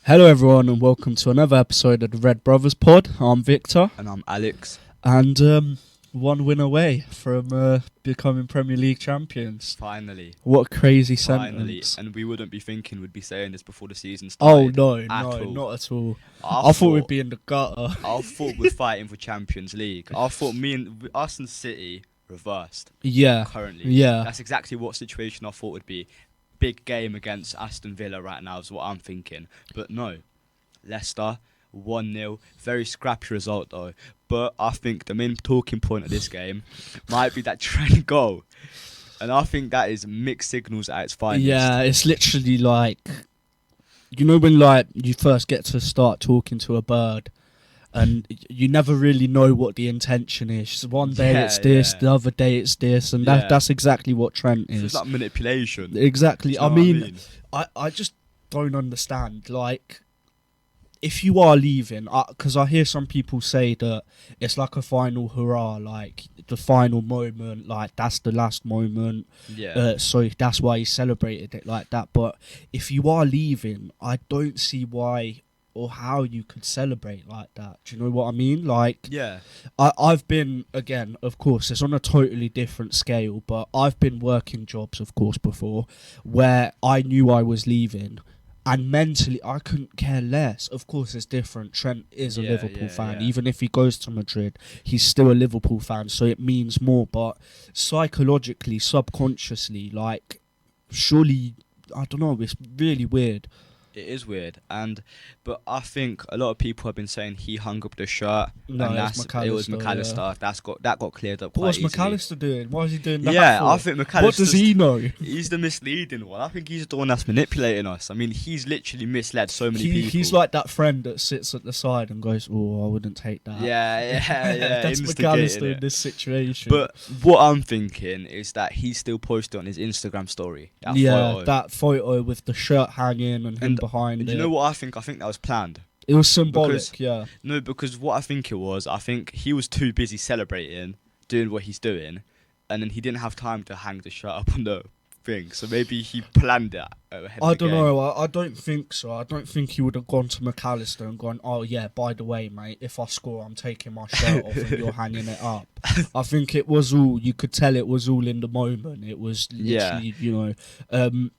Hello everyone and welcome to another episode of the Red Brothers Pod. I'm Victor. And I'm Alex. And one win away from becoming Premier League champions. Finally. What a crazy Finally. sentence. And we wouldn't be thinking we'd be saying this before the season Oh started. no, all. not at all. I thought we'd be in the gutter. I thought we're fighting for Champions League. I thought us and City reversed. Yeah. Currently. Yeah. That's exactly what situation I thought would be. Big game against Aston Villa right now is what I'm thinking. But no. Leicester 1-0. Very scrappy result though. But I think the main talking point of this game might be that Trent goal. And I think that is mixed signals at its finest. Yeah, it's literally like, you know when like you first get to start talking to a bird and you never really know what the intention is. One day it's this, the other day it's this, and that's exactly what Trent is. It's like manipulation. Exactly. I mean, I just don't understand. Like, if you are leaving, because I hear some people say that it's like a final hurrah, like the final moment, like that's the last moment. Yeah. So that's why he celebrated it like that. But if you are leaving, I don't see why or how you could celebrate like that. Do you know what I mean? Like, Yeah. I've been, again, of course, it's on a totally different scale, but I've been working jobs, of course, before, where I knew I was leaving, and mentally, I couldn't care less. Of course, it's different. Trent is a Liverpool fan. Yeah. Even if he goes to Madrid, he's still a Liverpool fan, so it means more. But psychologically, subconsciously, like, surely, I don't know, it's really weird. It is weird, but I think a lot of people have been saying he hung up the shirt. No, and it was McAllister. Yeah. That got cleared up quite What's easily. McAllister doing? Why is he doing that? Yeah, for? I think McAllister. What does he know? He's the misleading one. I think he's the one that's manipulating us. I mean, he's literally misled so many people. He's like that friend that sits at the side and goes, "Oh, I wouldn't take that." Yeah. That's McAllister in this situation. But what I'm thinking is that he's still posted on his Instagram story. That photo with the shirt hanging and him behind it. You know what I think? I think that was planned. It was symbolic, yeah. No, because what I think it was, I think he was too busy celebrating, doing what he's doing, and then he didn't have time to hang the shirt up on the thing. So maybe he planned it ahead I of the don't game. know. I don't think so. I don't think he would have gone to McAllister and gone, "Oh yeah, by the way, mate, if I score, I'm taking my shirt off and you're hanging it up." I think it was all. You could tell it was all in the moment. It was literally,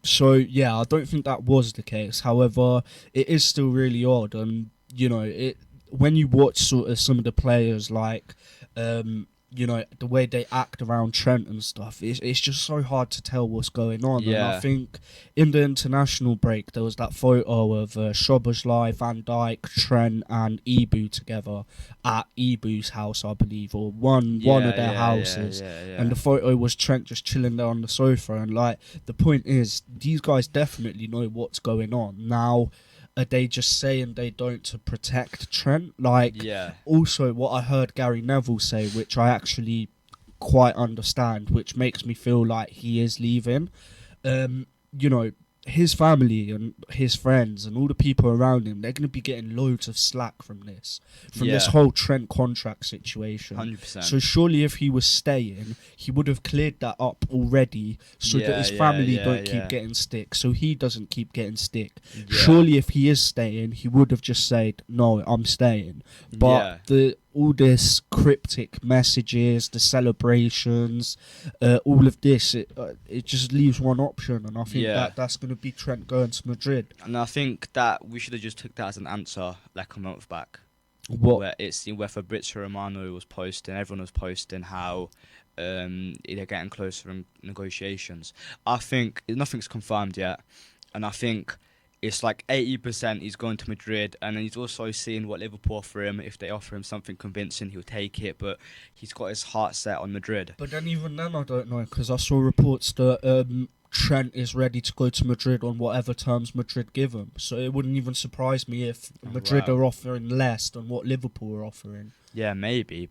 So yeah, I don't think that was the case. However, it is still really odd, and when you watch sort of some of the players, like, the way they act around Trent and stuff, it's just so hard to tell what's going on. Yeah. And I think in the international break, there was that photo of Szoboszlai, Van Dijk, Trent and Ibu together at Ibu's house, I believe, or one of their houses. And the photo was Trent just chilling there on the sofa. And like, the point is, these guys definitely know what's going on. Now, are they just saying they don't to protect Trent? Also, what I heard Gary Neville say, which I actually quite understand, which makes me feel like he is leaving. His family and his friends and all the people around him, they're going to be getting loads of slack from this whole Trent contract situation. 100%. So surely if he was staying, he would have cleared that up already so that his family don't keep getting stick, so he doesn't keep getting stick. Yeah. Surely if he is staying, he would have just said, "No, I'm staying." But all this cryptic messages, the celebrations, all of this, it just leaves one option, and I think that's going to be Trent going to Madrid. And I think that we should have just took that as an answer like a month back. What? Where Fabrizio Romano was posting, everyone was posting how they're getting closer in negotiations. I think nothing's confirmed yet, and I think it's like 80% he's going to Madrid, and then he's also seeing what Liverpool offer him. If they offer him something convincing, he'll take it, but he's got his heart set on Madrid. But then even then, I don't know, because I saw reports that Trent is ready to go to Madrid on whatever terms Madrid give him. So it wouldn't even surprise me if Madrid are offering less than what Liverpool are offering. Yeah, maybe,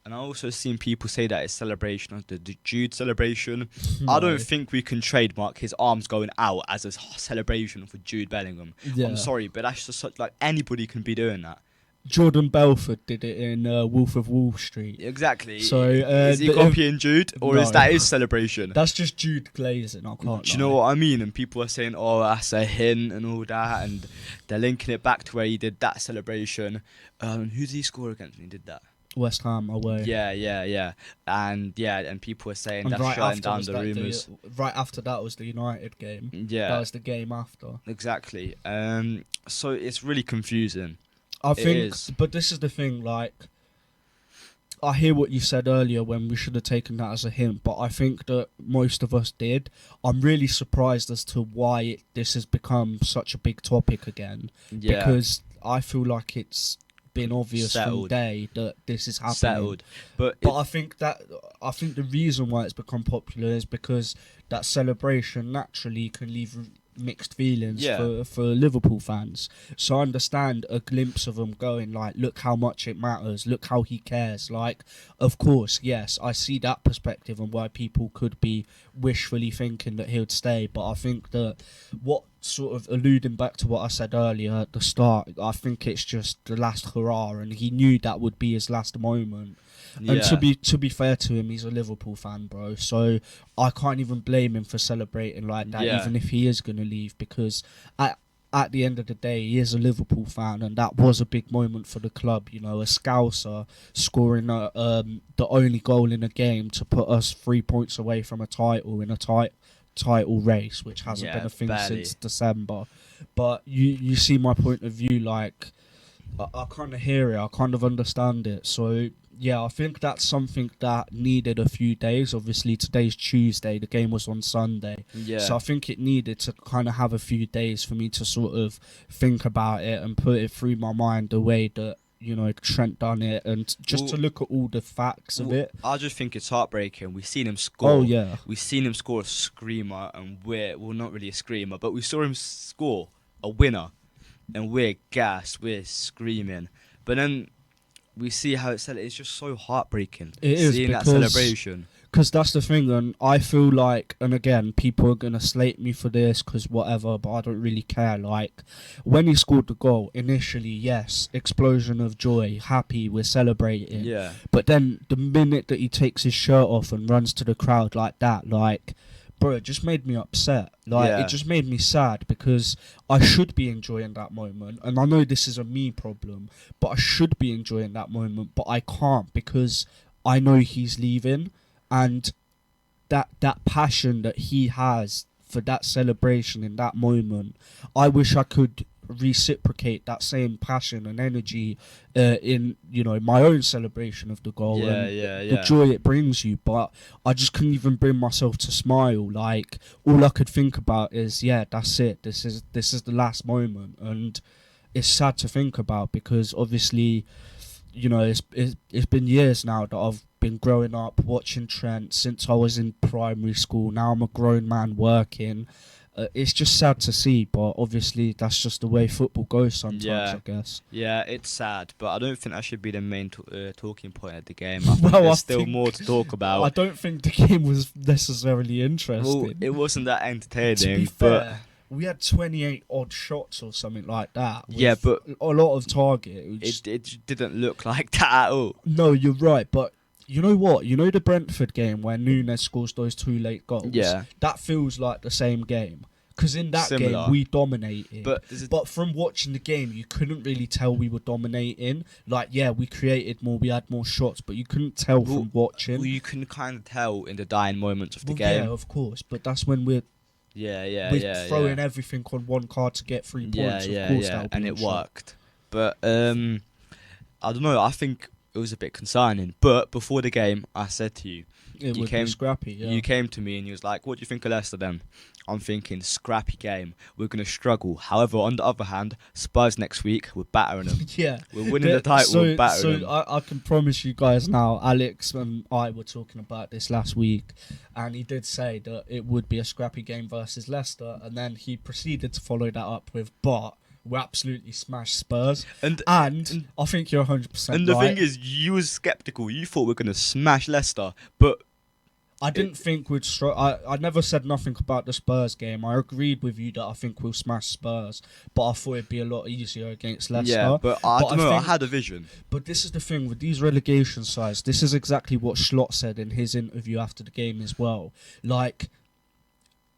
and I also seen people say that it's celebration of the Jude celebration. No. I don't think we can trademark his arms going out as a celebration for Jude Bellingham. Yeah. I'm sorry, but that's just such, like, anybody can be doing that. Jordan Belfort did it in Wolf of Wall Street. Exactly. So is he copying Jude, or is No. that his celebration? That's just Jude glazing. I can't. Do you know what I mean? And people are saying, "Oh, that's a hint" and all that, and they're linking it back to where he did that celebration. Who did he score against when he did that? West Ham away. Yeah. And people were saying And that's right shutting after down was the that rumours. right after that was the United game. Yeah. That was the game after. Exactly. So it's really confusing. I think, is. but this is the thing. Like, I hear what you said earlier when we should have taken that as a hint, but I think that most of us did. I'm really surprised as to why this has become such a big topic again. Yeah. Because I feel like it's been obvious from Settled. day that this is happening. Settled. But I think the reason why it's become popular is because that celebration naturally can leave mixed feelings for Liverpool fans. So I understand a glimpse of him going like, look how much it matters, look how he cares. Like, of course, yes, I see that perspective and why people could be wishfully thinking that he'd stay. But I think that what sort of alluding back to what I said earlier at the start, I think it's just the last hurrah, and he knew that would be his last moment. yeah. And to be fair to him, he's a Liverpool fan, bro. So I can't even blame him for celebrating like that, Yeah. even if he is going to leave, because at the end of the day, he is a Liverpool fan, and that was a big moment for the club. You know, a Scouser scoring the only goal in a game to put us 3 points away from a title in a title race, which hasn't been a thing barely. since December. But you see my point of view. Like, I kind of hear it, I kind of understand it. So yeah, I think that's something that needed a few days. Obviously today's Tuesday, the game was on Sunday, Yeah. so I think it needed to kind of have a few days for me to sort of think about it and put it through my mind the way that, you know, Trent done it, and just to look at all the facts of it. I just think it's heartbreaking. We've seen him score. Oh yeah, We've seen him score a screamer, and we're not really a screamer, but we saw him score a winner, and we're gassed, we're screaming. But then we see how it's just so heartbreaking. It is, seeing that because- celebration. because that's the thing, and I feel like, and again, people are gonna slate me for this because whatever, but I don't really care. Like, when he scored the goal initially, yes, explosion of joy, happy, we're celebrating. Yeah. But then the minute that he takes his shirt off and runs to the crowd like that, like, bro, it just made me upset. Like, Yeah. it just made me sad, because I should be enjoying that moment. And I know this is a me problem, but I should be enjoying that moment, but I can't, because I know he's leaving. And that passion that he has for that celebration in that moment, I wish I could reciprocate that same passion and energy in, you know, my own celebration of the goal and the joy it brings you. But I just couldn't even bring myself to smile. Like, all I could think about is, yeah, that's it, this is the last moment. And it's sad to think about, because obviously, you know, it's been years now that I've been growing up watching Trent since I was in primary school. Now I'm a grown man working. It's just sad to see, but obviously that's just the way football goes sometimes, I guess. Yeah, it's sad, but I don't think that should be the main talking point of the game. I think Well, there's I still think- more to talk about. I don't think the game was necessarily interesting. Well, it wasn't that entertaining, To be but fair, we had 28 odd shots or something like that. with Yeah, but a lot of target. It was it didn't look like that at all. No, you're right, but you know what? You know the Brentford game where Núñez scores those 2 late goals? Yeah. That feels like the same game. Because in that Similar. game, we dominated. But But from watching the game, you couldn't really tell we were dominating. Like, yeah, we created more, we had more shots, but you couldn't tell from watching. you can kind of tell in the dying moments of the Well, game. yeah, of course, but that's when we're throwing everything on one card to get 3 points. Of course, that'll be and a it shot. worked. But I don't know. I think it was a bit concerning. But before the game, I said to you, It would be scrappy, yeah. you came to me and you was like, "What do you think of Leicester then?" I'm thinking, scrappy game. We're gonna struggle. However, on the other hand, Spurs next week, we're battering them. Yeah. We're winning the title. We're battering them. I can promise you guys now, Alex and I were talking about this last week, and he did say that it would be a scrappy game versus Leicester, and then he proceeded to follow that up with, but we absolutely smashed Spurs. And I think you're 100% And the right. thing is, you was sceptical. You thought we were going to smash Leicester, but I didn't think we'd I never said nothing about the Spurs game. I agreed with you that I think we'll smash Spurs, but I thought it'd be a lot easier against Leicester. Yeah, but I don't know. I think, had a vision. But this is the thing with these relegation sides. This is exactly what Slot said in his interview after the game as well. Like,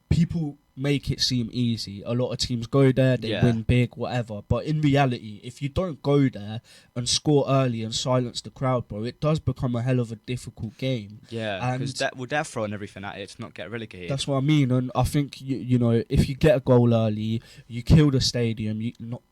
people make it seem easy. A lot of teams go there, they win big, whatever. But in reality, if you don't go there and score early and silence the crowd, bro, it does become a hell of a difficult game. Yeah, because they're throwing everything at it to not get relegated. That's what I mean. And I think, you know, if you get a goal early, you kill the stadium. You not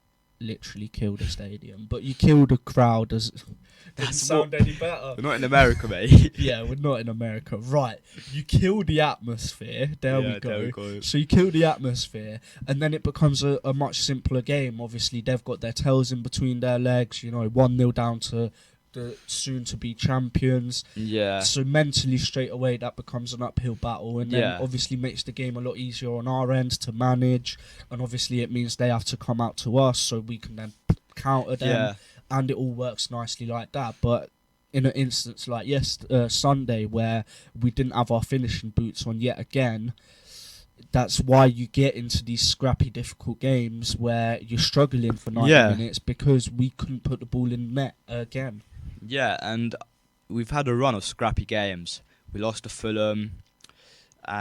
literally kill the stadium, but you kill the crowd. Doesn't sound any better. We're not in America, mate. Yeah, we're not in America. Right. You kill the atmosphere. There we go. So you kill the atmosphere, and then it becomes a much simpler game. Obviously, they've got their tails in between their legs, you know, 1-0 down to the soon-to-be champions. Yeah. So mentally, straight away, that becomes an uphill battle, and then obviously makes the game a lot easier on our end to manage, and obviously it means they have to come out to us so we can then counter them. Yeah. And it all works nicely like that. But in an instance like Sunday, where we didn't have our finishing boots on yet again, that's why you get into these scrappy, difficult games where you're struggling for 90 minutes because we couldn't put the ball in the net again. Yeah, and we've had a run of scrappy games. We lost to Fulham.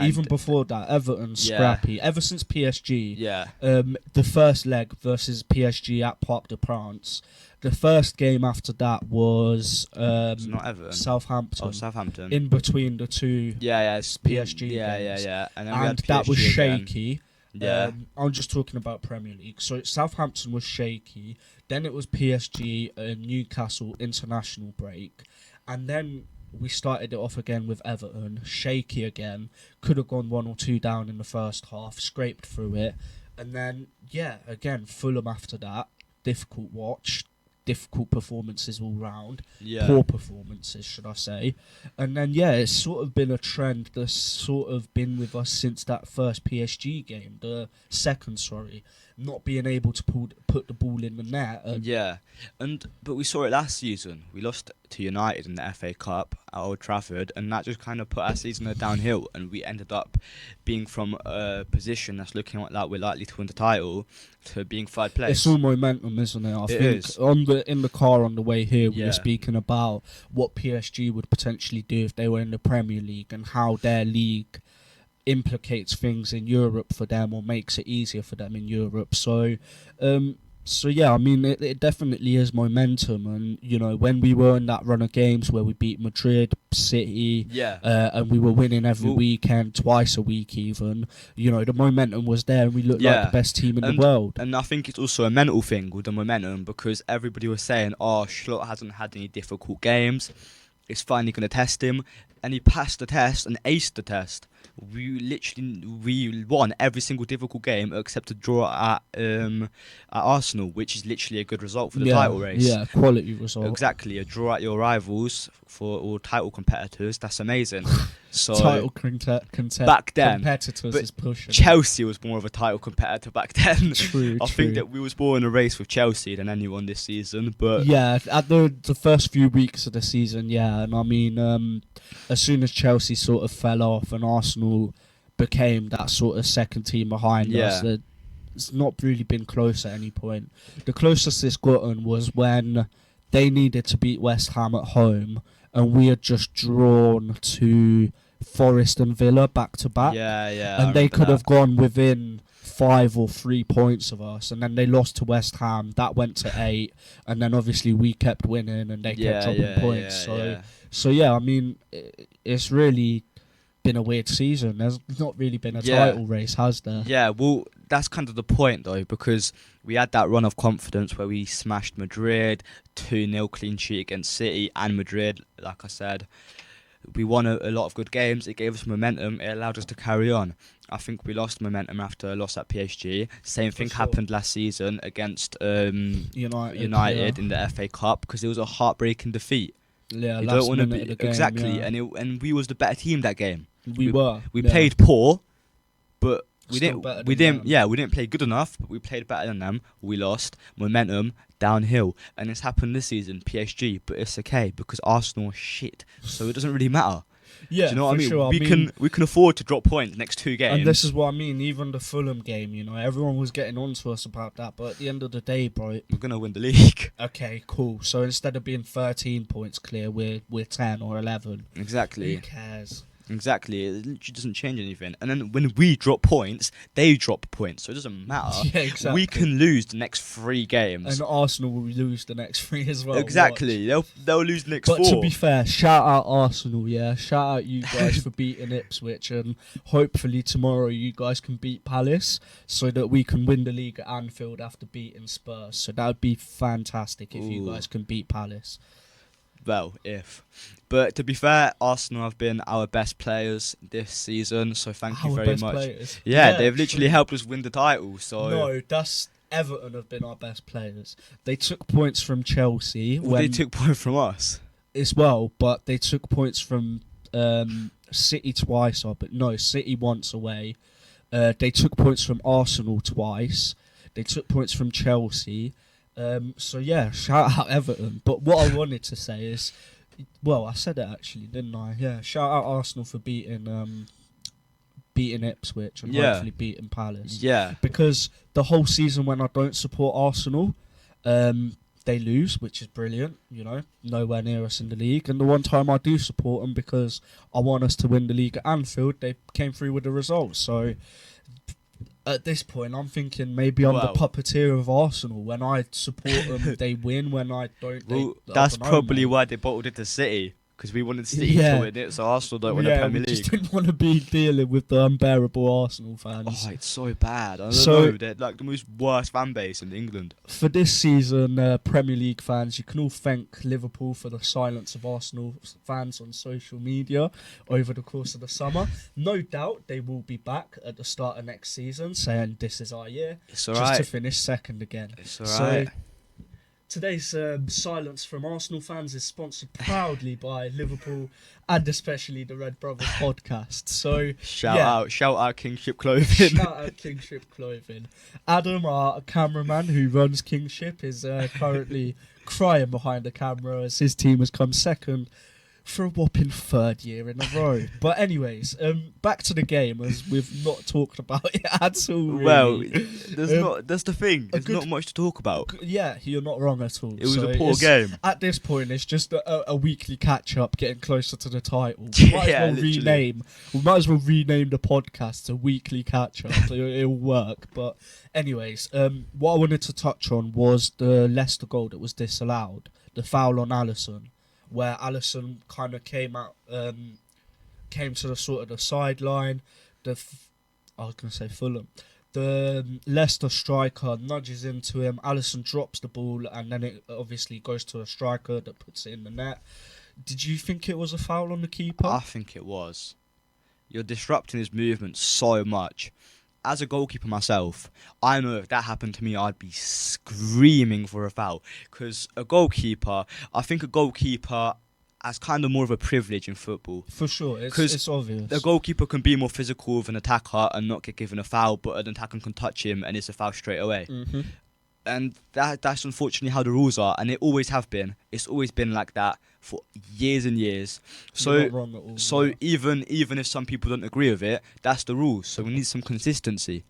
Even before that, Everton, scrappy. Ever since PSG, the first leg versus PSG at Parc des Princes. The first game after that was it's not Everton. Southampton. Oh, Southampton. In between the two PSG games. Yeah. And, then and that was shaky. Yeah. I'm just talking about Premier League. So Southampton was shaky. Then it was PSG and Newcastle international break. And then we started it off again with Everton, shaky again. Could have gone 1 or 2 down in the first half, scraped through it. And then, again, Fulham after that. Difficult watch. Difficult performances all round. Poor performances, should I say. And then, it's sort of been a trend that's sort of been with us since that first PSG game. The second, not being able to put the ball in the net. But we saw it last season. We lost to United in the FA Cup at Old Trafford, and that just kind of put our season downhill, and we ended up being from a position that's looking like we're likely to win the title to being third place. It's all momentum, isn't it? I think in the car on the way here, we were speaking about what PSG would potentially do if they were in the Premier League and how their league implicates things in Europe for them or makes it easier for them in Europe. So I mean, it definitely is momentum. And, you know, when we were in that run of games where we beat Madrid, City, and we were winning every weekend, twice a week even, you know, the momentum was there and we looked like the best team in the world. And I think it's also a mental thing with the momentum because everybody was saying, Slot hasn't had any difficult games. It's finally going to test him. And he passed the test and aced the test. We won every single difficult game except a draw at Arsenal, which is literally a good result for the title race. Yeah, quality result. Exactly, a draw at your rivals for all title competitors. That's amazing. So title back then, competitors is pushing. Chelsea was more of a title competitor back then. True. I think that we was more in a race with Chelsea than anyone this season. But at the first few weeks of the season, and I mean, as soon as Chelsea sort of fell off and Arsenal became that sort of second team behind us, it's not really been close at any point. The closest it's gotten was when they needed to beat West Ham at home and we had just drawn to Forest and Villa back to back. And they could have gone within 5 or 3 points of us, and then they lost to West Ham. That went to 8, and then obviously we kept winning and they kept dropping points. So I mean, it's really been a weird season. There's not really been a title race, has there? Yeah, well, that's kind of the point though, because we had that run of confidence where we smashed Madrid, 2-0 clean sheet against City and Madrid, like I said. We won a lot of good games. It gave us momentum. It allowed us to carry on. I think we lost momentum after a loss at PSG. Same thing happened last season against United in the FA Cup because it was a heartbreaking defeat. Yeah, you don't want to be exactly, and we was the better team that game. We played poor, but we Still didn't play good enough, but we played better than them. We lost momentum downhill, and it's happened this season, PSG, but it's okay because Arsenal are shit, so it doesn't really matter. Yeah, Do you know what I for mean? sure. We can afford to drop points next 2 games. And this is what I mean. Even the Fulham game, everyone was getting on to us about that. But at the end of the day, bro, we're gonna win the league. Okay, cool. So instead of being 13 points clear, we're 10 or 11. Exactly. Who cares? Exactly. It literally doesn't change anything. And then when we drop points, they drop points. So it doesn't matter. Yeah, exactly. We can lose the next 3 games. And Arsenal will lose the next 3 as well. Exactly. They'll lose the next 4. But to be fair, shout out Arsenal, yeah. Shout out you guys for beating Ipswich. And hopefully tomorrow you guys can beat Palace so that we can win the league at Anfield after beating Spurs. So that would be fantastic if you guys can beat Palace. Well, if. But to be fair, Arsenal have been our best players this season, so thank you very much. Players. Yeah, they've literally helped us win the title. So no, that's Everton have been our best players. They took points from Chelsea. Well, they took points from us as well, but they took points from City twice. City once away. They took points from Arsenal twice. They took points from Chelsea. So yeah, shout out Everton. But what I wanted to say is, well, I said it actually, didn't I? Yeah, shout out Arsenal for beating Ipswich and hopefully beating Palace. Yeah. Because the whole season when I don't support Arsenal, they lose, which is brilliant. Nowhere near us in the league. And the one time I do support them because I want us to win the league at Anfield, they came through with the results. So at this point, I'm thinking maybe I'm the puppeteer of Arsenal. When I support them, they win. When I don't, that's probably why they bottled it to City. Because we wanted City to win it, so Arsenal don't win the Premier League. We just didn't want to be dealing with the unbearable Arsenal fans. Oh, it's so bad. I don't know. They're like the most worst fan base in England. For this season, Premier League fans, you can all thank Liverpool for the silence of Arsenal fans on social media over the course of the summer. No doubt they will be back at the start of next season, saying this is our year, it's all right. just to finish second again. It's all right. Today's silence from Arsenal fans is sponsored proudly by Liverpool and especially the Red Brothers podcast. So shout out Kingship Clothing. Shout out Kingship Clothing. Adam, our cameraman who runs Kingship, is currently crying behind the camera as his team has come second for a whopping 3rd year in a row. But anyways, back to the game, as we've not talked about it at all. Really. Well, that's the thing. There's not much to talk about. Yeah, you're not wrong at all. It was a poor game. At this point, it's just a weekly catch-up, getting closer to the title. We might as well rename the podcast to Weekly Catch-Up. It'll work. But anyways, what I wanted to touch on was the Leicester goal that was disallowed, the foul on Alisson, where Alisson kind of came to the sort of the sideline. I was going to say Fulham. The Leicester striker nudges into him. Alisson drops the ball, and then it obviously goes to a striker that puts it in the net. Did you think it was a foul on the keeper? I think it was. You're disrupting his movement so much. As a goalkeeper myself, I know if that happened to me, I'd be screaming for a foul. Because I think a goalkeeper has kind of more of a privilege in football. For sure, it's obvious. A goalkeeper can be more physical with an attacker and not get given a foul, but an attacker can touch him and it's a foul straight away. Mm-hmm. And that's unfortunately how the rules are, and they always have been. It's always been like that for years and years. You're not wrong at all. So even if some people don't agree with it, that's the rules. So we need some consistency.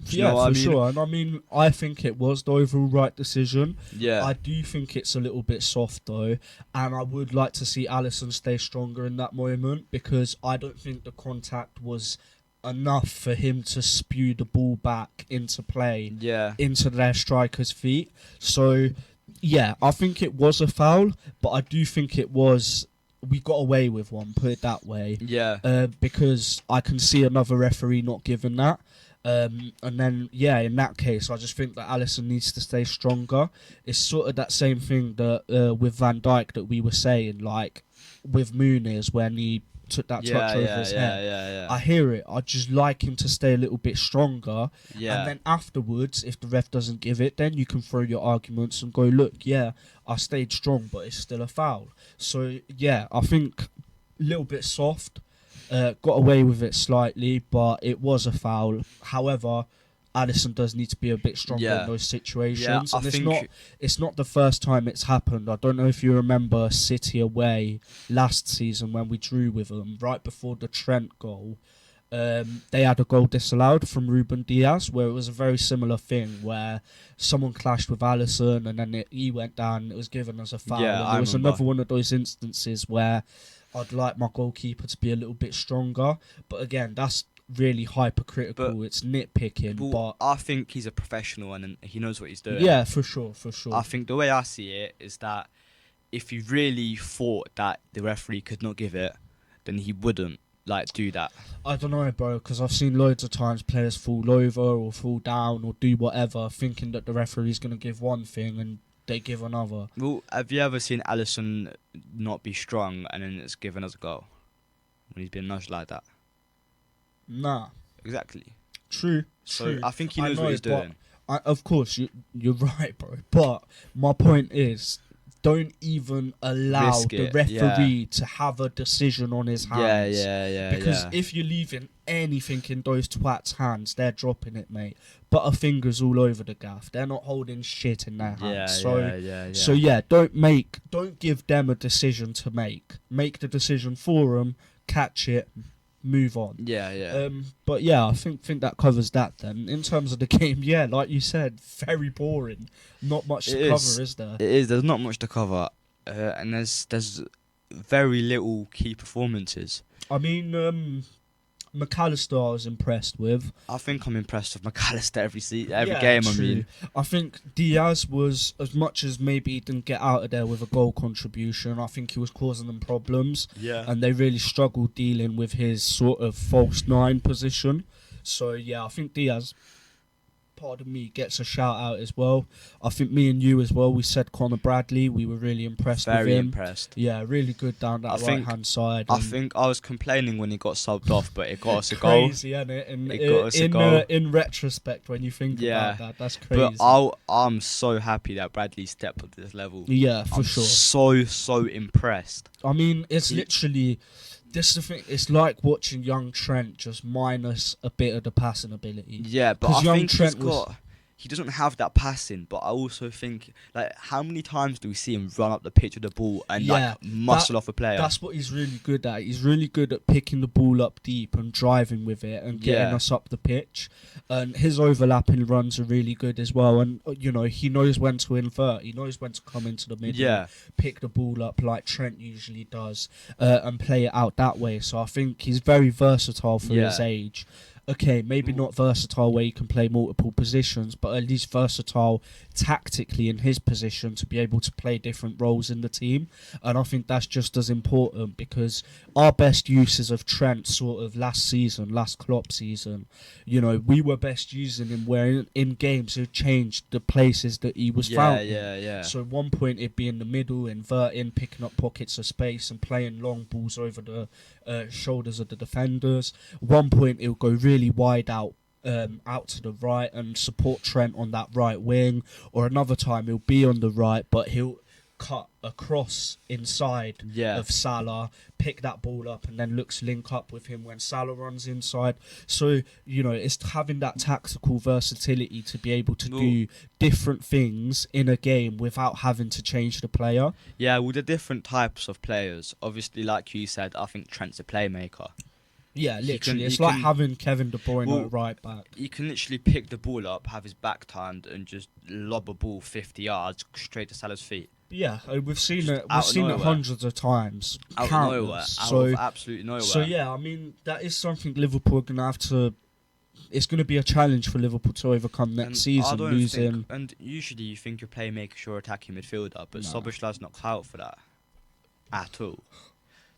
Sure. And I think it was the overall right decision. Yeah. I do think it's a little bit soft though, and I would like to see Alisson stay stronger in that moment, because I don't think the contact was enough for him to spew the ball back into play, into their striker's feet. So yeah, I think it was a foul, but I do think we got away with one, put it that way. Yeah. Because I can see another referee not giving that. And then, in that case, I just think that Alisson needs to stay stronger. It's sort of that same thing that with Van Dijk that we were saying, like with Muniz when he took that touch over his head. Yeah. I hear it. I just like him to stay a little bit stronger. Yeah. And then afterwards, if the ref doesn't give it, then you can throw your arguments and go, look, I stayed strong, but it's still a foul. So, I think a little bit soft. Got away with it slightly, but it was a foul. However, Alisson does need to be a bit stronger in those situations. I And think it's not the first time it's happened. I don't know if you remember City away last season when we drew with them right before the Trent goal. They had a goal disallowed from Ruben Diaz, where it was a very similar thing, where someone clashed with Alisson and then he went down and it was given as a foul. Yeah, and I it was remember. another one of those instances where I'd like my goalkeeper to be a little bit stronger. But again, that's really hypercritical. It's nitpicking. But I think he's a professional and he knows what he's doing. yeah, for sure. I think the way I see it is that if he really thought that the referee could not give it, then he wouldn't do that. I don't know, bro, because I've seen loads of times players fall over or fall down or do whatever, thinking that the referee's going to give one thing and they give another. Well, have you ever seen Alisson not be strong and then it's given as a goal when he's been nudged like that? Nah. Exactly. True. I think he knows what he's doing. Of course, you're right, bro. But my point is, don't even allow the referee to have a decision on his hands. Yeah. Because if you're leaving anything in those twats' hands, they're dropping it, mate. Butterfingers all over the gaff. They're not holding shit in their hands. So yeah, don't give them a decision to make. Make the decision for them. Catch it. Move on. But yeah, I think that covers that then. In terms of the game, yeah, like you said, very boring. Not much to cover, is there? It is. There's not much to cover, and there's very little key performances. I mean, McAllister I was impressed with. I think I'm impressed with McAllister every game. True. I mean, I think Diaz was, as much as maybe he didn't get out of there with a goal contribution, I think he was causing them problems. Yeah. And they really struggled dealing with his sort of false nine position. So yeah, I think Diaz, pardon me, gets a shout out as well. I think me and you as well, we said Conor Bradley, we were really impressed with him. Very impressed. Yeah, really good down that right hand side. I think I was complaining when he got subbed off, but it got us a goal. Crazy, isn't it? And it got us a goal. In retrospect, when you think about that, that's crazy. But I'm so happy that Bradley stepped up to this level. Yeah, for sure. So impressed. I mean, it's literally... This is the thing. It's like watching young Trent just minus a bit of the passing ability. Yeah, but I think he doesn't have that passing. But I also think, how many times do we see him run up the pitch with the ball and muscle off a player? That's what he's really good at. He's really good at picking the ball up deep and driving with it and getting us up the pitch. And his overlapping runs are really good as well. And he knows when to invert. He knows when to come into the middle, pick the ball up like Trent usually does, and play it out that way. So I think he's very versatile for his age. Okay, maybe not versatile where he can play multiple positions, but at least versatile tactically in his position to be able to play different roles in the team. And I think that's just as important, because our best uses of Trent sort of last Klopp season, we were best using him where in games it changed the places that he was found. So at one point it'd be in the middle, inverting, picking up pockets of space and playing long balls over the shoulders of the defenders. One point it'll go really wide out to the right and support Trent on that right wing, or another time he'll be on the right but he'll cut across inside of Salah, pick that ball up and then looks link up with him when Salah runs inside. So it's having that tactical versatility to be able to do different things in a game without having to change the player. Yeah, with the different types of players, obviously like you said, I think Trent's a playmaker. Yeah, literally. It's like having Kevin De Bruyne at right back. He can literally pick the ball up, have his back turned, and just lob a ball 50 yards straight to Salah's feet. Yeah, we've seen it. We've seen it hundreds of times. Out of nowhere. Out of absolutely nowhere. So yeah, I mean that is something Liverpool are gonna have to. It's going to be a challenge for Liverpool to overcome next season. And usually you think your playmaker's your attacking midfielder, but Soboslai's not out for that at all.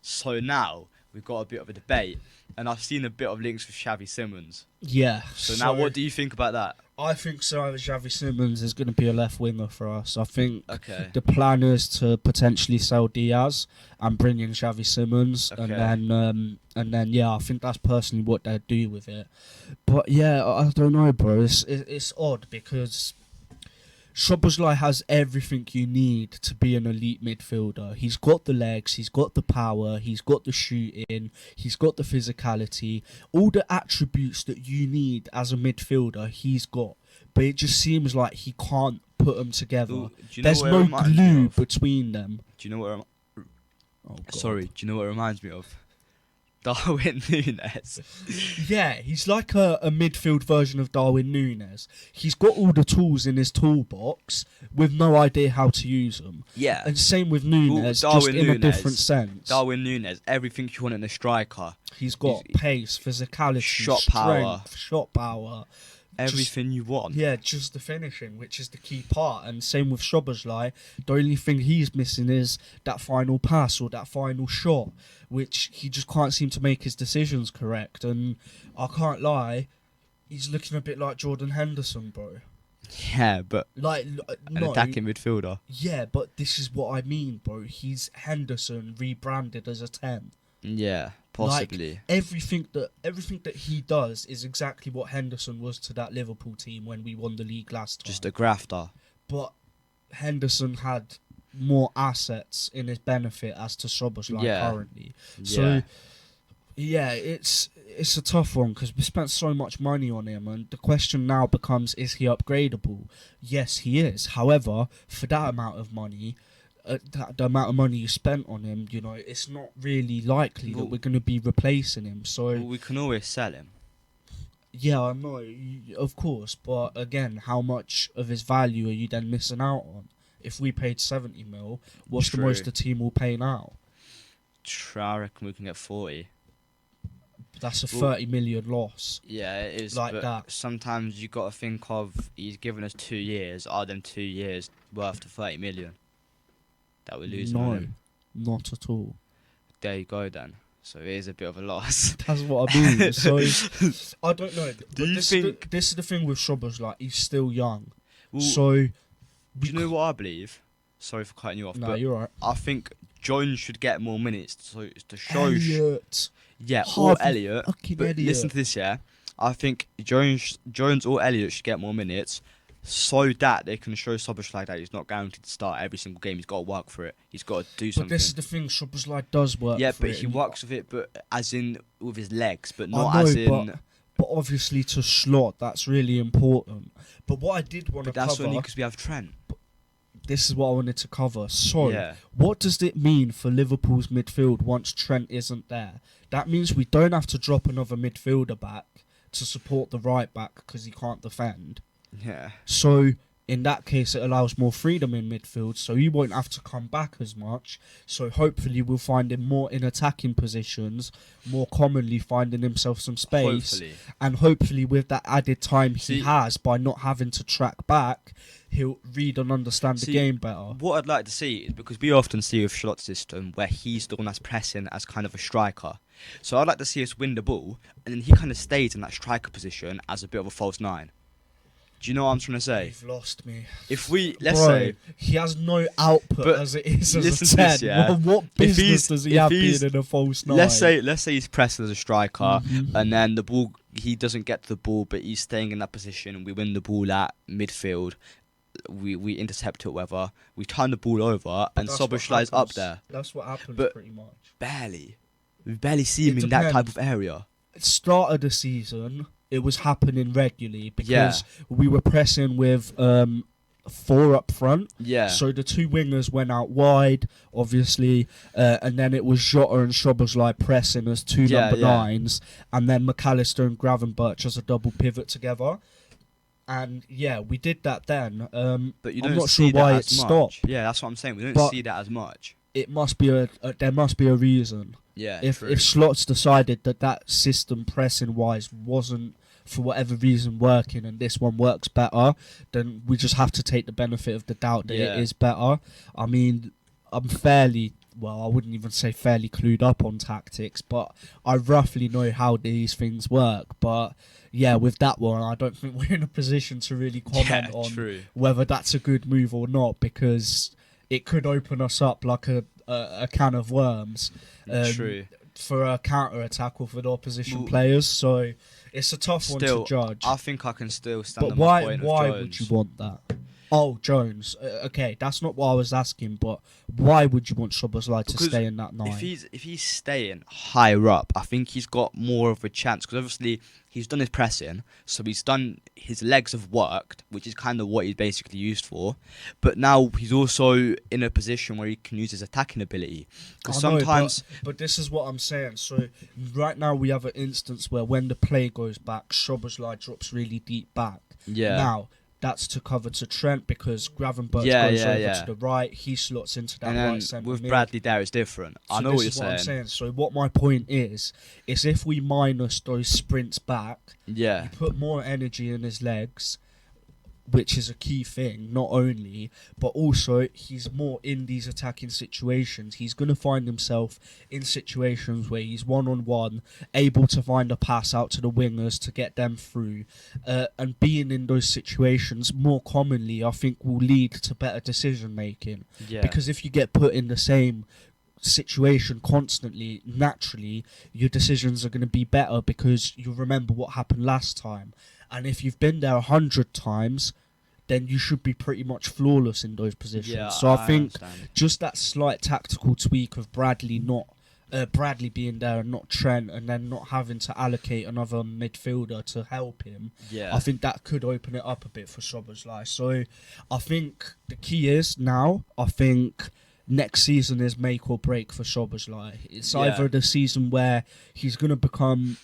So now we've got a bit of a debate, and I've seen a bit of links with Xavi Simons. Yeah. So now what do you think about that? I think Xavi Simons is going to be a left winger for us. I think the plan is to potentially sell Diaz and bring in Xavi Simons, and then I think that's personally what they'll do with it. But yeah, I don't know, bro. It's odd because Szoboszlai has everything you need to be an elite midfielder. He's got the legs, he's got the power, he's got the shooting, he's got the physicality, all the attributes that you need as a midfielder, he's got. But it just seems like he can't put them together. Ooh, do you know There's what it no reminds me glue of? between them. Do you know what? Oh, God. Sorry, do you know what it reminds me of? Darwin Núñez. Yeah, he's like a midfield version of Darwin Núñez. He's got all the tools in his toolbox with no idea how to use them. Yeah. And same with Núñez, Darwin just in a Núñez- different sense. Darwin Núñez, everything you want in a striker. He's got pace, physicality, Shot strength, power. shot power. Everything you want. Yeah, just the finishing, which is the key part. And same with Szoboszlai. The only thing he's missing is that final pass or that final shot, which he just can't seem to make his decisions correct. And I can't lie, he's looking a bit like Jordan Henderson, bro. Yeah, but Like, an no, attacking midfielder. yeah, but this is what I mean, bro. He's Henderson rebranded as a 10. Yeah, possibly. Like, everything that he does is exactly what Henderson was to that Liverpool team when we won the league last time. Just a grafter. But Henderson had more assets in his benefit as to Szoboszlai currently. So yeah, it's a tough one because we spent so much money on him, and the question now becomes: is he upgradable? Yes, he is. However, for that amount of money. The amount of money you spent on him, you know, it's not really likely that we're going to be replacing him. So Well, we can always sell him. yeah, I know, of course, but again, how much of his value are you then missing out on? If we paid 70 mil, what's True. the most the team will pay now? I reckon we can get 40. That's a 30 million loss. Yeah, it is. Like but that. sometimes you got to think of he's given us 2 years. Are them 2 years worth to 30 million that we're losing on No, him? not at all. There you go then. So it is a bit of a loss. That's what I mean. So I don't know. Do you this think- this is the thing with Szoboszlai, like he's still young. Well, So do you know what I believe? Sorry for cutting you off, no, but you're right. I think Jones should get more minutes so to show. Elliot. Yeah, or Harvey Elliot. fucking But Elliot. listen to this, yeah. I think Jones or Elliot should get more minutes so that they can show Szoboszlai that he's not guaranteed to start every single game. He's got to work for it. He's got to do But something. this is the thing, Szoboszlai does work Yeah, for but it, he and works with it, but as in with his legs, but I not know, as in. But obviously to Slot, that's really important. But what I did want to But that's cover, only because we have Trent. this is what I wanted to cover. So, Yeah. what does it mean for Liverpool's midfield once Trent isn't there? That means we don't have to drop another midfielder back to support the right back because he can't defend. Yeah. So, in that case, it allows more freedom in midfield, so he won't have to come back as much. So hopefully we'll find him more in attacking positions, more commonly finding himself some space. Hopefully. And hopefully with that added time See- he has by not having to track back, he'll read and understand the See, game better. What I'd like to see is because we often see with Slot's system where he's the one that's pressing as kind of a striker. So I'd like to see us win the ball and then he kind of stays in that striker position as a bit of a false nine. Do you know what I'm trying to say? You've lost me. If we, let's Bro, say, he has no output But as it is as listen a to 10. this, yeah. What If business he's- does he if have he's- being in a false nine? let's say he's pressing as a striker Mhm. and then the ball, he doesn't get the ball but he's staying in that position and we win the ball at midfield. We intercept it, whatever. We turn the ball over and That's what Szoboszlai's up happens. there. That's what happens But- pretty much. Barely. We barely see him It in that type depends. of area. Start of the season, it was happening regularly because Yeah. we were pressing with 4 up front. Yeah. So the 2 wingers went out wide, obviously, and then it was Jota and Szoboszlai pressing as 2 Yeah, number yeah. 9s, and then McAllister and Gravenberch as a double pivot together. And yeah, we did that then. But you I'm don't not see sure why that it as much. stopped. Yeah, that's what I'm saying. We don't But- see that as much. It must be there must be a reason. Yeah, If true. Slots decided that system pressing wise wasn't for whatever reason working and this one works better, then we just have to take the benefit of the doubt that Yeah. it is better. I mean, I'm fairly I wouldn't even say fairly clued up on tactics, but I roughly know how these things work. But yeah, with that one, I don't think we're in a position to really comment Yeah, on true. whether that's a good move or not, because it could open us up like a can of worms. True. For a counter attack or for the opposition Well, players, so it's a tough one Still, to judge. I think I can still stand But on my why point of would Jones. you want that? Oh, Jones. Okay, that's not what I was asking, but why would you want Szoboszlai to Because stay in that 9? if he's staying higher up, I think he's got more of a chance. Because obviously he's done his pressing, so his legs have worked, which is kind of what he's basically used for. But now he's also in a position where he can use his attacking ability. Because sometimes, but this is what I'm saying. So right now we have an instance where when the play goes back, Szoboszlai drops really deep back. yeah, Now that's to cover to Trent because Gravenberch Yeah, goes yeah, over yeah. to the right. He slots into that and then right centre with mid. Bradley there, it's different. I So know this what you're is what I'm saying. saying. So what my point is if we minus those sprints back, Yeah, you put more energy in his legs, which is a key thing, not only, but also he's more in these attacking situations. He's going to find himself in situations where he's one-on-one, able to find a pass out to the wingers to get them through. And being in those situations more commonly, I think, will lead to better decision-making. yeah, Because if you get put in the same situation constantly, naturally, your decisions are going to be better because you remember what happened last time. And if you've been there 100 times, then you should be pretty much flawless in those positions. Yeah, so I think understand. just that slight tactical tweak of Bradley being there and not Trent, and then not having to allocate another midfielder to help him, Yeah, I think that could open it up a bit for Szoboszlai. So I think the key is now, I think next season is make or break for Szoboszlai. It's either the season where he's going to become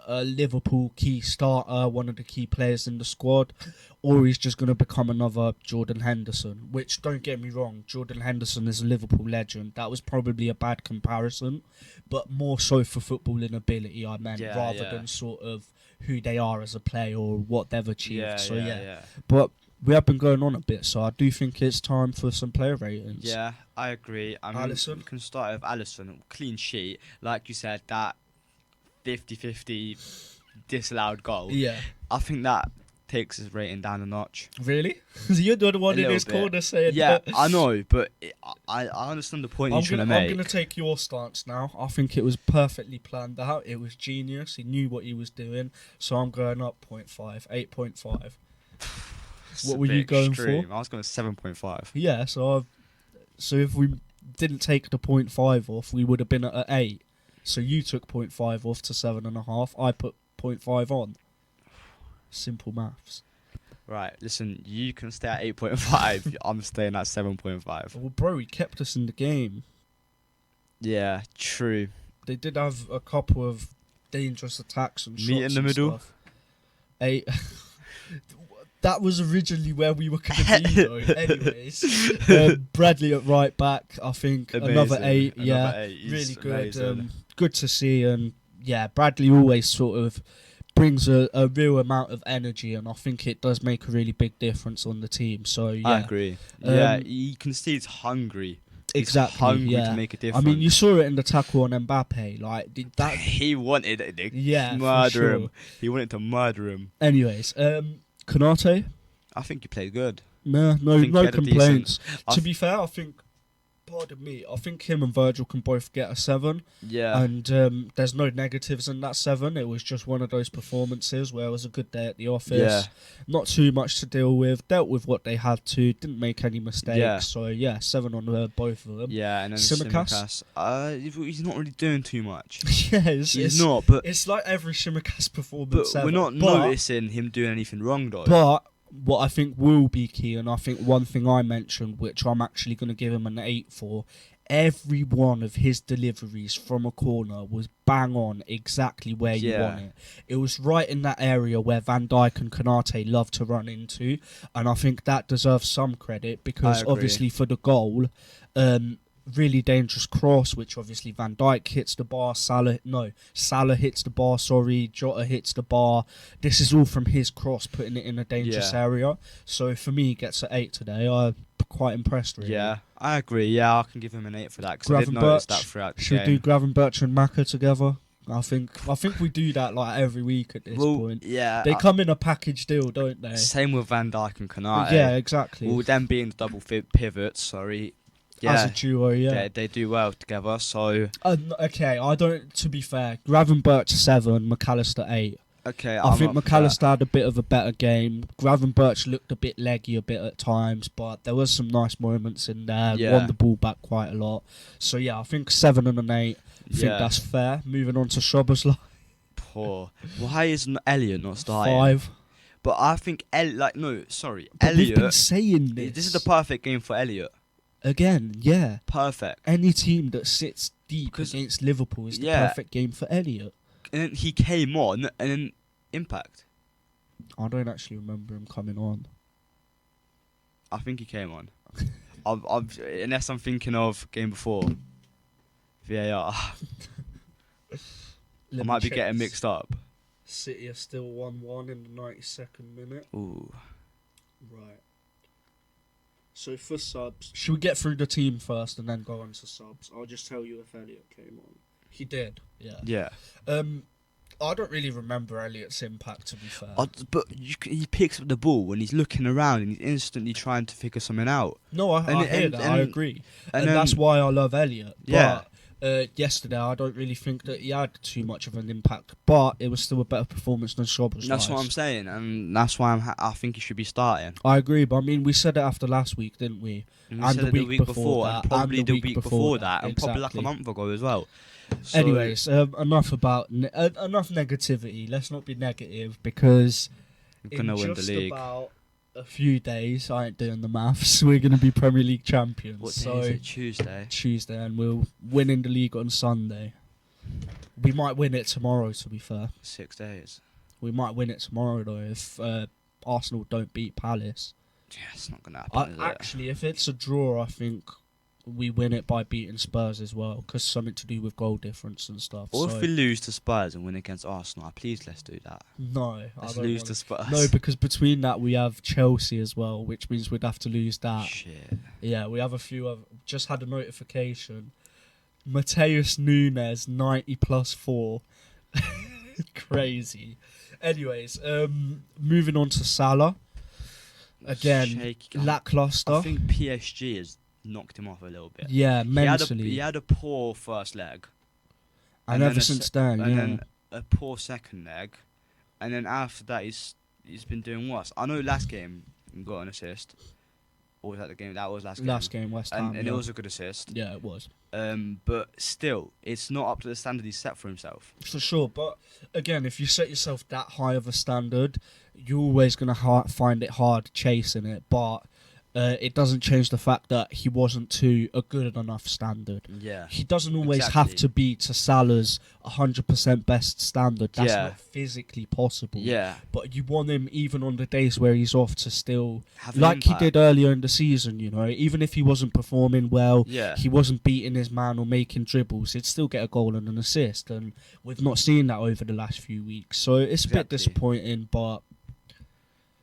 a Liverpool key starter, one of the key players in the squad, or he's just going to become another Jordan Henderson, which, don't get me wrong, Jordan Henderson is a Liverpool legend. That was probably a bad comparison, but more so for footballing ability, I meant, rather than sort of who they are as a player or what they've achieved. But we have been going on a bit, so I do think it's time for some player ratings. Yeah, I agree. I mean, Alisson? we can start with Alisson. Clean sheet. Like you said, that 50-50 disallowed goal. Yeah. I think that takes his rating down a notch. Really? You're the one in his corner saying that. I know, but I understand the point you're trying to make. I'm going to take your stance now. I think it was perfectly planned out. It was genius. He knew what he was doing. So I'm going up 0.5, 8.5. What were you going for? I was going 7.5. Yeah, so if we didn't take the 0.5 off, we would have been at 8. So you took 0.5 off to 7.5. I put 0.5 on. Simple maths. Right, listen, you can stay at 8.5. I'm staying at 7.5. Well, bro, he kept us in the game. Yeah, true. They did have a couple of dangerous attacks and shots. Meet in the middle. Stuff. 8. That was originally where we were going to be, though. Anyways, Bradley at right back, I think. Amazing. Another 8. Another 8. Really good. Amazing. Good to see. And yeah, Bradley always sort of brings a real amount of energy, and I think it does make a really big difference on the team. So yeah, I agree. Yeah, you can see he's hungry. Exactly. He's hungry to make a difference. I mean, you saw it in the tackle on Mbappe. Like that. He wanted it to Yeah, murder for sure. him. He wanted to murder him. Anyways, Konate. I think he played good. No I think he had a complaints. decent- To be fair, I think, pardon me, I think him and Virgil can both get a 7. Yeah. And there's no negatives in that 7. It was just one of those performances where it was a good day at the office. Yeah. Not too much to deal with. Dealt with what they had to. Didn't make any mistakes. Yeah. So yeah, 7 on both of them. Yeah, and then Tsimikas? he's not really doing too much. Yeah, He's not, but it's like every Tsimikas performance. we're not noticing him doing anything wrong though. But what I think will be key, and I think one thing I mentioned, which I'm actually going to give him an 8 for, every one of his deliveries from a corner was bang on, exactly where you want it. It was right in that area where Van Dijk and Konate love to run into, and I think that deserves some credit because obviously for the goal, really dangerous cross, which obviously Van Dijk hits the bar, Salah hits the bar, Jota hits the bar. This is all from his cross, putting it in a dangerous area. So for me, he gets an 8 today. I'm quite impressed, really. Yeah, I agree. Yeah, I can give him an 8 for that because I did notice that throughout the game. Should we do Gravenberch and Maka together? I think we do that like every week at this point. Yeah, they come in a package deal, don't they? Same with Van Dijk and Konate. Yeah, exactly. Well, them being the double pivots, as a duo, yeah. They do well together, so... Okay, to be fair, Gravenberch 7, McAllister 8. Okay, I think I'm up for that. McAllister had a bit of a better game. Gravenberch looked a bit leggy a bit at times, but there was some nice moments in there. Yeah. Won the ball back quite a lot. So yeah, I think 7 and an 8. I think Yeah. that's fair. Moving on to Szoboszlai. Poor. Why is Elliot not starting? 5. But I think But we've been Elliot. saying this. This is the perfect game for Elliot. Again, yeah. Perfect. Any team that sits deep 'Cause- against Liverpool is the yeah. perfect game for Elliot. And then he came on, and then impact. I don't actually remember him coming on. I think he came on. Unless I'm thinking of game before. VAR. I might be getting mixed up. City are still 1-1 in the 92nd minute. Ooh. Right. So for subs, should we get through the team first and then go on to subs? I'll just tell you if Elliot came on. He did, yeah. Yeah. I don't really remember Elliot's impact, to be fair. But he picks up the ball when he's looking around and he's instantly trying to figure something out. No, I hear that. I agree. And then, that's why I love Elliot. Yeah. But yesterday, I don't really think that he had too much of an impact. But it was still a better performance than Szoboszlai. That's what I'm saying, and that's why I think he should be starting. I agree, but I mean, we said it after last week, didn't we? And the week before that, and probably and the week before that, and probably like exactly. a month ago as well. So, Anyways, enough about enough negativity. Let's not be negative because we're gonna win the just league. about a few days, I ain't doing the maths. We're gonna be Premier League champions. What so day is it? Tuesday. Tuesday, and we'll win in the league on Sunday. We might win it tomorrow. To be fair, 6 days. we might win it tomorrow though if Arsenal don't beat Palace. Yeah, it's not gonna happen. Is it? Actually, if it's a draw, I think we win it by beating Spurs as well, because something to do with goal difference and stuff. Or so if we lose to Spurs and win against Arsenal, please let's do that. no, Let's I don't lose want to Spurs. No, because between that we have Chelsea as well, which means we'd have to lose that. Shit. Yeah, we have a few of. Just had a notification. Mateus Nunes 90 plus 4. Crazy. Anyways, moving on to Salah. Again, Shaky. lackluster. I think PSG has knocked him off a little bit. Yeah, mentally. He had a poor first leg. and then ever a since se- then, and yeah. then a poor second leg, and then after that he's been doing worse. I know last game he got an assist. Or was that the game? That was last game. Last game, West Ham. and yeah. it was a good assist. Yeah, it was. But still, it's not up to the standard he's set for himself. For sure, but again, if you set yourself that high of a standard, you're always going to find it hard chasing it, but it doesn't change the fact that he wasn't to a good enough standard. Yeah. He doesn't always have Exactly. to be to Salah's 100% best standard. That's Yeah. not physically possible. Yeah. But you want him, even on the days where he's off, to still, Have an like he impact. did earlier in the season, you know, even if he wasn't performing well, Yeah. he wasn't beating his man or making dribbles, he'd still get a goal and an assist. And we've not seen that over the last few weeks. So it's a bit Exactly. disappointing, but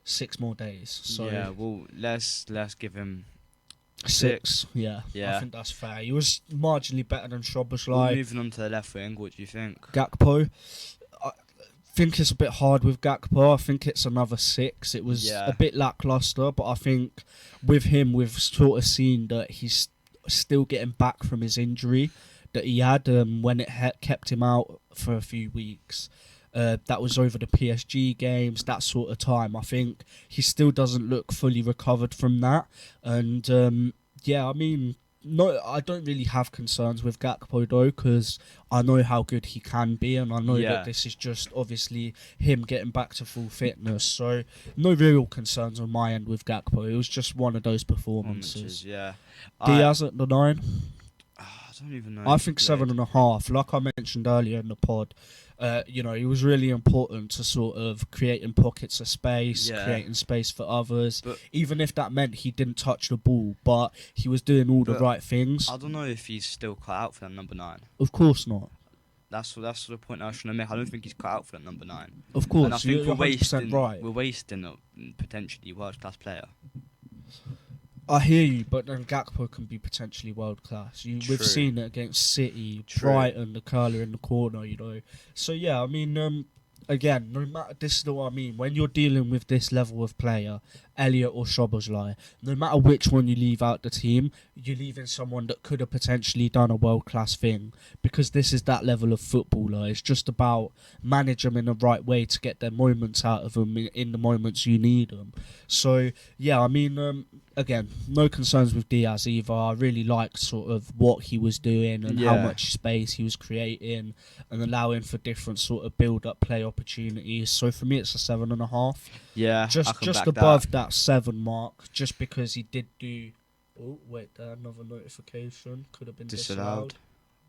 6 more days. So yeah. Well, let's give him. 6, yeah. Yeah. I think that's fair. He was marginally better than Well, Szoboszlai. moving on to the left wing, what do you think? Gakpo. I think it's a bit hard with Gakpo. I think it's another 6. It was Yeah. a bit lackluster, but I think with him, we've sort of seen that he's still getting back from his injury that he had when it kept him out for a few weeks. That was over the PSG games, that sort of time. I think he still doesn't look fully recovered from that. And yeah, I mean, no, I don't really have concerns with Gakpo though, because I know how good he can be, and I know Yeah. that this is just obviously him getting back to full fitness. So no real concerns on my end with Gakpo. It was just one of those performances. Yeah. Diaz at the 9. I don't even know. I if think he played. 7.5. Like I mentioned earlier in the pod, you know, he was really important to sort of creating pockets of space, Yeah. creating space for others. But- Even if that meant he didn't touch the ball, but he was doing all the But right things. I don't know if he's still cut out for that number 9. Of course not. That's the point I was trying to make. I don't think he's cut out for that number 9. Of course, And I think you're 100% right. We're wasting a potentially world class player. I hear you, but then Gakpo can be potentially world class. We've True. seen it against City, True. Brighton, the curler in the corner, you know. So yeah, I mean, again, no matter, this is what I mean. When you're dealing with this level of player, Elliot or Szoboszlai, no matter which one you leave out the team, you're leaving someone that could have potentially done a world-class thing, because this is that level of footballer. It's just about manage them in the right way to get their moments out of them in the moments you need them. So, yeah, I mean, again, no concerns with Diaz either. I really liked sort of what he was doing and how much space he was creating and allowing for different sort of build-up play opportunities. So for me, it's a 7.5. Yeah, I Just can back above that 7 mark, just because he did do. Oh wait, another notification could have been disallowed.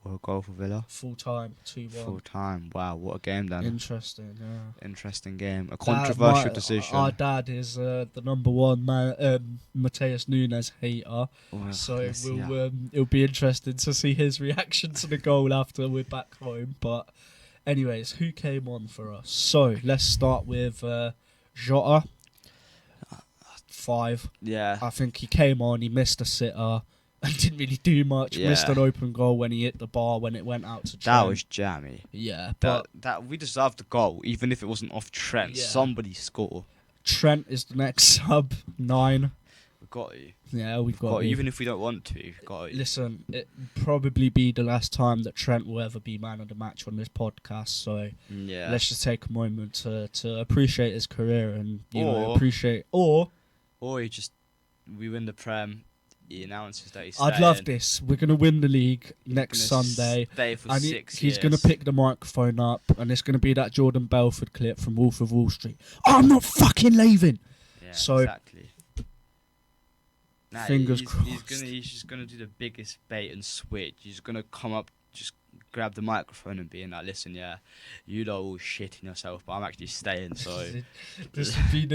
Or a goal for Villa. Full time, 2-1. Full time. Wow, what a game then. Interesting, yeah. Interesting game. A controversial decision. Our dad is the number one man, Mateus Nunes hater. So it'll be interesting to see his reaction to the goal after we're back home. But anyways, who came on for us? So let's start with Jota. 5. Yeah. I think he came on, he missed a sitter and didn't really do much. Yeah. Missed an open goal when he hit the bar when it went out to Trent. That was jammy. Yeah, that we deserved the goal, even if it wasn't off Trent. Yeah. Somebody score. Trent is the next sub, 9. We've got you. Yeah, we've got you. Even if we don't want to, we've got you. Listen, it'll probably be the last time that Trent will ever be man of the match on this podcast, so Yeah. let's just take a moment to appreciate his career and appreciate. Or we win the Prem. He announces that he's staying. I'd love this. We're going to win the league next Sunday. Stay for and 6 years. He's going to pick the microphone up, and it's going to be that Jordan Belford clip from Wolf of Wall Street. I'm not fucking leaving. Yeah, so, exactly. Fingers crossed. He's just going to do the biggest bait and switch. He's going to come up, just grab the microphone and be like, listen, yeah, you lot all shitting yourself, but I'm actually staying, so... This would be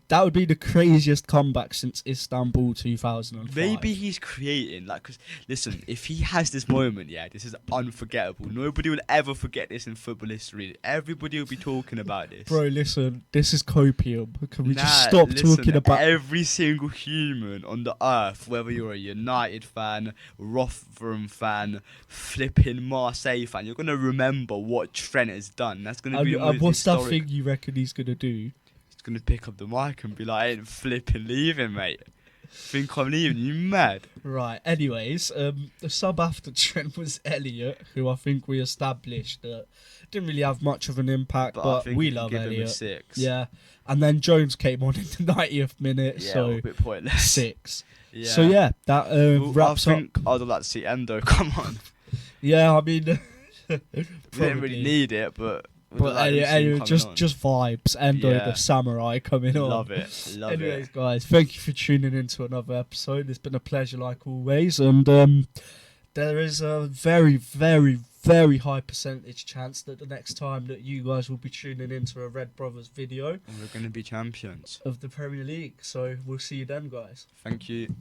that would be the craziest comeback since Istanbul 2005. Maybe he's creating, like, because, listen, if he has this moment, yeah, this is unforgettable. Nobody will ever forget this in football history. Everybody will be talking about this. Bro, listen, this is copium. Can we just stop talking about... Every single human on the earth, whether you're a United fan, Rotherham fan, flipping Marseille fan, you're going to remember what Trent has done. That's going to be the most what's historic. That thing you reckon he's going to do? He's going to pick up the mic and be like, I ain't flipping leaving, mate. Think I'm leaving? You mad? Right, anyways, the sub after Trent was Elliot, who I think we established that didn't really have much of an impact, but we love give Elliot. Him a 6. Yeah, and then Jones came on in the 90th minute, so a bit pointless. 6. Yeah. So yeah, that wraps up. I'd like to see Endo come on. Yeah, I mean, we didn't really need it, but anyway, just vibes. Endo the samurai coming on. Love it. Anyways, guys, thank you for tuning in to another episode. It's been a pleasure, like always, and there is a very, very, very high percentage chance that the next time that you guys will be tuning into a Red Brothers video, we're going to be champions of the Premier League. So we'll see you then, guys. Thank you.